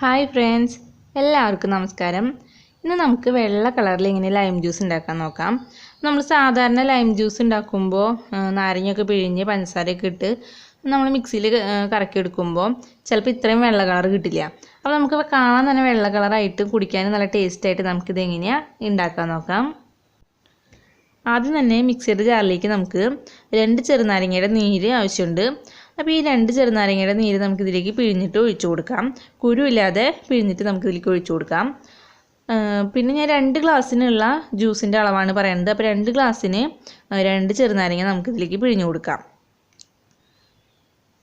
Hi friends, എല്ലാവർക്കും നമസ്കാരം. ഇന്ന് നമുക്ക് വെള്ള കളറിൽ ഇങ്ങനെ ലൈം ജ്യൂസ് ഉണ്ടാക്കാൻ നോക്കാം. നമ്മൾ സാധാരണ ലൈം ജ്യൂസ് ഉണ്ടാക്കുമ്പോൾ നാരങ്ങയൊക്കെ പിഴിഞ്ഞ് പഞ്ചസാരയൊക്കെ ഇട്ട് നമ്മൾ മിക്സിയിൽ കറക്കി എടുക്കുമ്പോൾ ചിലപ്പോൾ ഇത്രയും വെള്ള കളർ കിട്ടില്ല. അപ്പോൾ നമുക്ക് കാണാൻ തന്നെ വെള്ള കളറായിട്ട് കുടിക്കാൻ നല്ല ടേസ്റ്റായിട്ട് നമുക്കിത് എങ്ങനെയാണ് ഉണ്ടാക്കാൻ നോക്കാം. ആദ്യം തന്നെ മിക്സിയുടെ ജാറിലേക്ക് നമുക്ക് 2 ചെറുനാരങ്ങയുടെ നീര് ആവശ്യമുണ്ട്. അപ്പോൾ ഈ 2 ചെറുനാരങ്ങയുടെ നീര് നമുക്കിതിലേക്ക് പിഴിഞ്ഞിട്ട് ഒഴിച്ചു കൊടുക്കാം. കുരുവില്ലാതെ പിഴിഞ്ഞിട്ട് നമുക്കിതിലേക്ക് ഒഴിച്ചു കൊടുക്കാം. പിന്നെ ഞാൻ 2 ഗ്ലാസ്സിനുള്ള ജ്യൂസിൻ്റെ അളവാണ് പറയുന്നത്. അപ്പോൾ 2 ഗ്ലാസ്സിന് 2 ചെറുനാരങ്ങ നമുക്കിതിലേക്ക് പിഴിഞ്ഞു കൊടുക്കാം.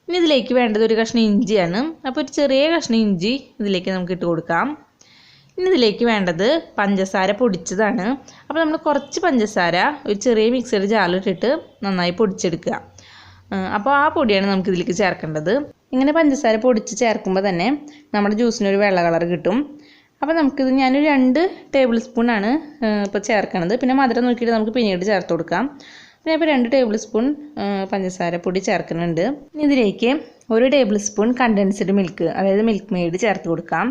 ഇനി ഇതിലേക്ക് വേണ്ടത് ഒരു കഷ്ണം ഇഞ്ചിയാണ്. അപ്പോൾ ഒരു ചെറിയ കഷ്ണം ഇഞ്ചി ഇതിലേക്ക് നമുക്ക് ഇട്ട് കൊടുക്കാം. ഇനി ഇതിലേക്ക് വേണ്ടത് പഞ്ചസാര പൊടിച്ചതാണ്. അപ്പോൾ നമ്മൾ കുറച്ച് പഞ്ചസാര ഒരു ചെറിയ മിക്സിയുടെ ജാറിലിട്ടിട്ട് നന്നായി പൊടിച്ചെടുക്കുക. അപ്പോൾ ആ പൊടിയാണ് നമുക്ക് ഇതിലേക്ക് ചേർക്കേണ്ടത്. ഇങ്ങനെ പഞ്ചസാര പൊടിച്ച് ചേർക്കുമ്പോൾ തന്നെ നമ്മുടെ ജ്യൂസിനൊരു വെള്ള കളർ കിട്ടും. അപ്പോൾ നമുക്കിത് ഞാനൊരു 2 ടേബിൾ സ്പൂണാണ് ഇപ്പോൾ ചേർക്കണത്. പിന്നെ മധുരം നോക്കിയിട്ട് നമുക്ക് പിന്നീട് ചേർത്ത് കൊടുക്കാം. പിന്നെ ഇപ്പോൾ 2 ടേബിൾ സ്പൂൺ പഞ്ചസാര പൊടി ചേർക്കുന്നുണ്ട്. ഇനി ഇതിലേക്ക് 1 ടേബിൾ സ്പൂൺ കണ്ടൻസ്ഡ് മിൽക്ക്, അതായത് മിൽക്ക് മെയ്ഡ് ചേർത്ത് കൊടുക്കാം.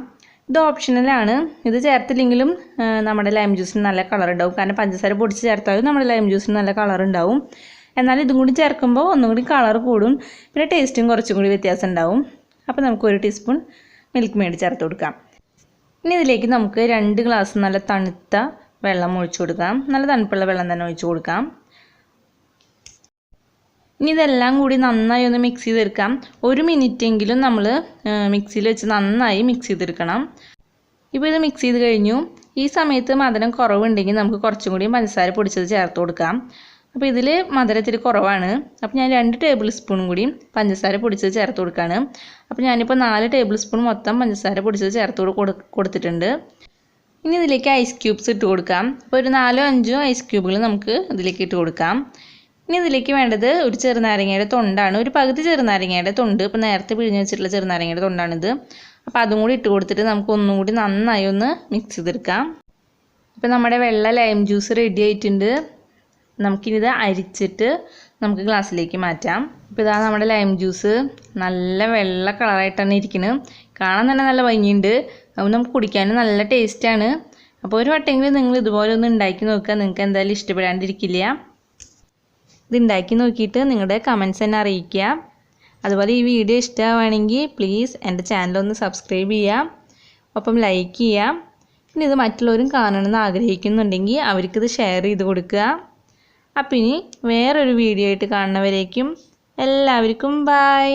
ഇത് ഓപ്ഷണലാണ്. ഇത് ചേർത്തില്ലെങ്കിലും നമ്മുടെ ലൈം ജ്യൂസിന് നല്ല കളർ ഉണ്ടാവും. കാരണം പഞ്ചസാര പൊടിച്ച് ചേർത്താലും നമ്മുടെ ലൈം ജ്യൂസിന് നല്ല കളർ ഉണ്ടാവും. എന്നാൽ ഇതും കൂടി ചേർക്കുമ്പോൾ ഒന്നും കൂടി കളർ കൂടും. പിന്നെ ടേസ്റ്റും കുറച്ചും കൂടി വ്യത്യാസം ഉണ്ടാവും. അപ്പോൾ നമുക്ക് 1 ടീസ്പൂൺ മിൽക്ക് മെയ്ഡ് ചേർത്ത് കൊടുക്കാം. ഇനി ഇതിലേക്ക് നമുക്ക് 2 ഗ്ലാസ് നല്ല തണുത്ത വെള്ളം ഒഴിച്ചു കൊടുക്കാം. നല്ല തണുപ്പുള്ള വെള്ളം തന്നെ ഒഴിച്ചു കൊടുക്കാം. ഇനി ഇതെല്ലാം കൂടി നന്നായി ഒന്ന് മിക്സ് ചെയ്തെടുക്കാം. 1 മിനിറ്റെങ്കിലും നമ്മൾ മിക്സിയിൽ വെച്ച് നന്നായി മിക്സ് ചെയ്തെടുക്കണം. ഇപ്പോൾ ഇത് മിക്സ് ചെയ്ത് കഴിഞ്ഞു. ഈ സമയത്ത് മധുരം കുറവുണ്ടെങ്കിൽ നമുക്ക് കുറച്ചും കൂടി പഞ്ചസാര പൊടിച്ചത് ചേർത്ത് കൊടുക്കാം. അപ്പോൾ ഇതിൽ മധുരത്തിരി കുറവാണ്. അപ്പോൾ ഞാൻ 2 ടേബിൾ സ്പൂണും കൂടി പഞ്ചസാര പൊടിച്ചത് ചേർത്ത് കൊടുക്കുകയാണ്. അപ്പോൾ ഞാനിപ്പോൾ 4 ടേബിൾ സ്പൂൺ മൊത്തം പഞ്ചസാര പൊടിച്ചത് ചേർത്ത് കൊടുത്തിട്ടുണ്ട്. ഇനി ഇതിലേക്ക് ഐസ് ക്യൂബ്സ് ഇട്ട് കൊടുക്കാം. അപ്പോൾ ഒരു 4-5 ഐസ് ക്യൂബുകൾ നമുക്ക് ഇതിലേക്ക് ഇട്ട് കൊടുക്കാം. ഇനി ഇതിലേക്ക് വേണ്ടത് ഒരു ചെറുനാരങ്ങയുടെ തൊണ്ടാണ്. ഒരു പകുതി ചെറുനാരങ്ങയുടെ തൊണ്ട്, ഇപ്പോൾ നേരത്തെ പിഴിഞ്ഞ് വെച്ചിട്ടുള്ള ചെറുനാരങ്ങയുടെ തൊണ്ടാണിത്. അപ്പോൾ അതും കൂടി ഇട്ട് കൊടുത്തിട്ട് നമുക്ക് ഒന്നും കൂടി നന്നായി ഒന്ന് മിക്സ് ചെയ്തെടുക്കാം. ഇപ്പോൾ നമ്മുടെ വെള്ള ലൈം ജ്യൂസ് റെഡി ആയിട്ടുണ്ട്. നമുക്കിത് അരിച്ചിട്ട് നമുക്ക് ഗ്ലാസ്സിലേക്ക് മാറ്റാം. ഇപ്പോൾ ഇതാ നമ്മുടെ ലൈം ജ്യൂസ് നല്ല വെള്ള കളറായിട്ടാണ് ഇരിക്കുന്നത്. കാണാൻ തന്നെ നല്ല ഭംഗിയുണ്ട്. അപ്പോൾ നമുക്ക് കുടിക്കാനും നല്ല ടേസ്റ്റാണ്. അപ്പോൾ ഒരു വട്ടമെങ്കിലും നിങ്ങൾ ഇതുപോലെ ഒന്ന് ഉണ്ടാക്കി നോക്കുക. നിങ്ങൾക്ക് എന്തായാലും ഇഷ്ടപ്പെടാണ്ടിരിക്കില്ല. ഇത് ഉണ്ടാക്കി നോക്കിയിട്ട് നിങ്ങളുടെ കമൻസ് എന്നെ അറിയിക്കുക. അതുപോലെ ഈ വീഡിയോ ഇഷ്ടമാവുകയാണെങ്കിൽ പ്ലീസ് എൻ്റെ ചാനലൊന്ന് സബ്സ്ക്രൈബ് ചെയ്യുക, ഒപ്പം ലൈക്ക് ചെയ്യുക. പിന്നെ ഇത് മറ്റുള്ളവരും കാണണമെന്ന് ആഗ്രഹിക്കുന്നുണ്ടെങ്കിൽ അവർക്കിത് ഷെയർ ചെയ്ത് കൊടുക്കുക. അപ്പം ഇനി വേറൊരു വീഡിയോ ആയിട്ട് കാണുന്നവരേക്കും എല്ലാവർക്കും ബൈ.